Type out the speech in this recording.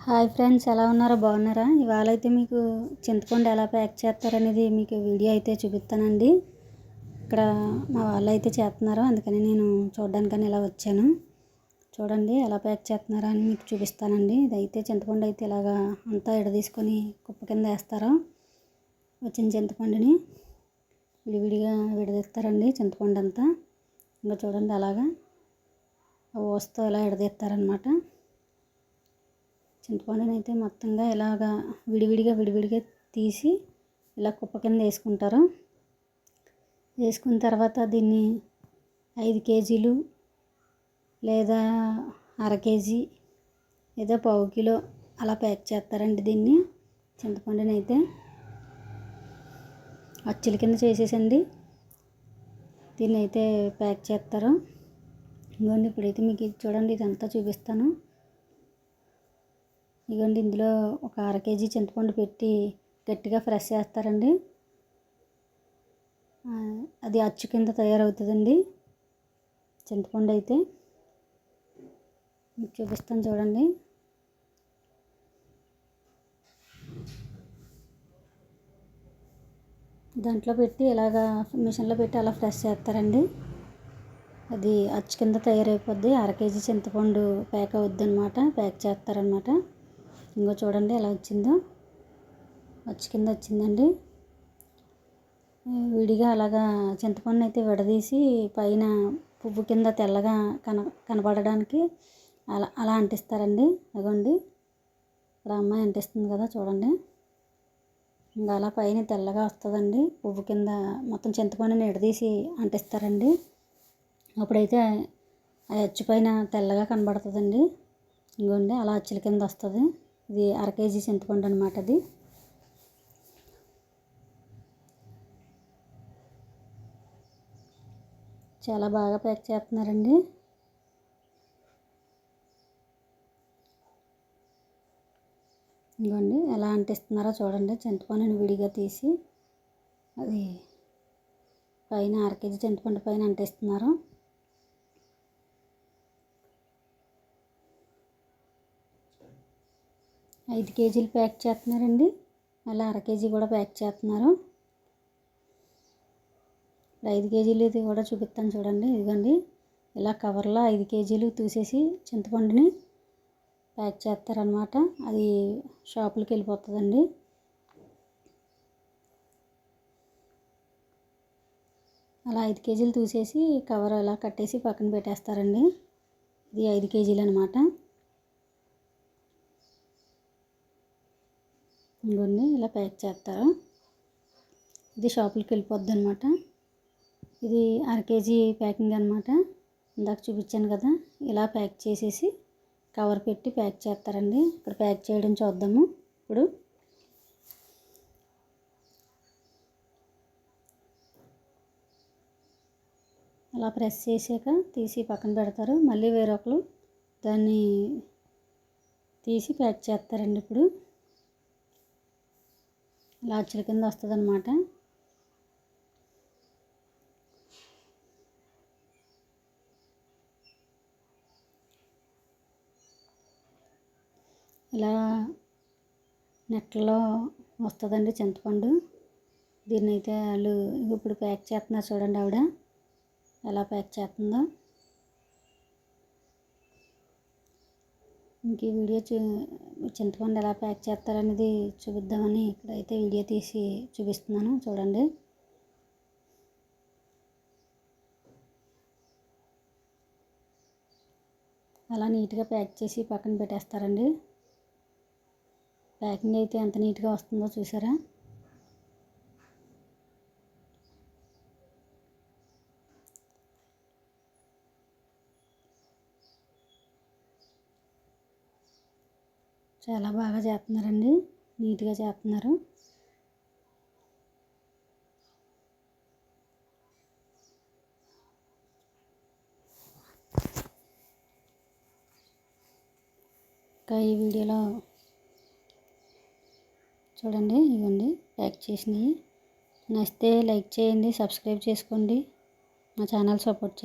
Hi friends, ఎలా ఉన్నారో బాగున్నారా? ఇవాళ అయితే మీకు చింతపండు ఎలా ప్యాక్ చేస్తారనేది మీకు వీడియో అయితే చూపిస్తానండి. ఇక్కడ మా వాళ్ళు అయితే చేస్తున్నారు, అందుకని నేను చూడడానికని ఇలా వచ్చాను. చూడండి ఎలా ప్యాక్ చేస్తున్నారో అని మీకు చూపిస్తానండి. ఇదైతే చింతపండు అయితే ఇలాగా అంతా ఎడదీసుకొని కుప్ప కింద వేస్తారు. వచ్చిన చింతపండుని విడివిడిగా విడదీస్తారండి చింతపండు అంతా. ఇంకా చూడండి అలాగా ఓస్తో ఇలా విడదీస్తారనమాట. చింతపండుని అయితే మొత్తంగా ఇలాగా విడివిడిగా తీసి ఇలా కుప్ప కింద వేసుకుంటారు. వేసుకున్న తర్వాత దీన్ని 5 కేజీలు లేదా అర కేజీ లేదా పావు కిలో అలా ప్యాక్ చేస్తారండి. దీన్ని చింతపండుని అయితే అచ్చుల కింద చేసేసండి దీన్ని అయితే ప్యాక్ చేస్తారు. ఇదిగోండి ఇప్పుడైతే మీకు ఇది చూడండి, ఇదంతా చూపిస్తాను. ఇదిగోండి ఇందులో ఒక అర కేజీ చింతపండు పెట్టి గట్టిగా ఫ్రెష్ చేస్తారండి. అది అచ్చు కింద తయారవుతుందండి చింతపండు అయితే. మీకు చూపిస్తాను చూడండి. దాంట్లో పెట్టి ఇలాగా మిషన్లో పెట్టి అలా ఫ్రెష్ చేస్తారండి. అది అచ్చు కింద తయారైపోద్ది. అర కేజీ చింతపండు ప్యాక్ అవుద్ది అనమాట, ప్యాక్ చేస్తారనమాట. ఇంకో చూడండి ఎలా వచ్చిందో, అచ్చు కింద వచ్చిందండి. విడిగా అలాగా చింతపండు అయితే విడదీసి పైన పువ్వు కింద తెల్లగా కనబడడానికి అలా అంటిస్తారండి. అదిగోండి ఇక్కడ అమ్మాయి అంటిస్తుంది కదా చూడండి. ఇంకా అలా పైన తెల్లగా వస్తుందండి, పువ్వు కింద మొత్తం చింతపండుని విడదీసి అంటిస్తారండి. అప్పుడైతే ఆ అచ్చు పైన తెల్లగా కనబడుతుందండి. ఇంకోండి అలా అచ్చుల కింద వస్తుంది. ఇది అర కేజీ చింతపండు అనమాట. అది చాలా బాగా ప్యాక్ చేస్తున్నారండి. ఇదిగోండి ఎలా అంటిస్తున్నారో చూడండి. చింతపండుని విడిగా తీసి అది పైన అర కేజీ చింతపండు పైన అంటిస్తున్నారు. ఐదు కేజీలు ప్యాక్ చేస్తున్నారండి, అలా అర కేజీ కూడా ప్యాక్ చేస్తున్నారు. 5 కేజీలు ఇది కూడా చూపిస్తాను చూడండి. ఇదిగోండి ఇలా కవర్లో 5 కేజీలు తీసేసి చింతపండుని ప్యాక్ చేస్తారనమాట. అది షాపులకి వెళ్ళిపోతుందండి. అలా 5 కేజీలు తీసేసి కవర్ అలా కట్టేసి పక్కన పెట్టేస్తారండి. ఇది 5 కేజీలు అనమాట. ఇంకొన్ని ఇలా ప్యాక్ చేస్తారు. ఇది షాపులకి వెళ్ళిపోద్ది అనమాట. ఇది అర కేజీ ప్యాకింగ్ అనమాట. ఇందాక చూపించాను కదా, ఇలా ప్యాక్ చేసేసి కవర్ పెట్టి ప్యాక్ చేస్తారండి. ఇక్కడ ప్యాక్ చేయడం చూద్దాము. ఇప్పుడు అలా ప్రెస్ చేసాక తీసి పక్కన పెడతారు. మళ్ళీ వేరొకరు దాన్ని తీసి ప్యాక్ చేస్తారండి. ఇప్పుడు ఇలా అచ్చుల కింద వస్తుంది అనమాట. ఇలా నెట్లో వస్తుందండి చింతపండు. దీన్ని అయితే వాళ్ళు ఇప్పుడు ప్యాక్ చేస్తున్నారు చూడండి. ఆవిడ ఎలా ప్యాక్ చేస్తుందో. ఇంక ఈ వీడియో చింతపండు ఎలా ప్యాక్ చేస్తారనేది చూపిద్దామని ఇక్కడైతే వీడియో తీసి చూపిస్తున్నాను చూడండి. అలా నీట్గా ప్యాక్ చేసి పక్కన పెట్టేస్తారండి. ప్యాకింగ్ అయితే ఎంత నీట్గా వస్తుందో చూసారా. చాలా బాగా చేస్తున్నారండి, నీట్గా చేస్తున్నారు. ఇంకా ఈ వీడియోలో చూడండి, ఇవ్వండి ప్యాక్ చేసినవి. నచ్చితే లైక్ చేయండి, సబ్స్క్రైబ్ చేసుకోండి, మా ఛానల్ సపోర్ట్ చేయండి.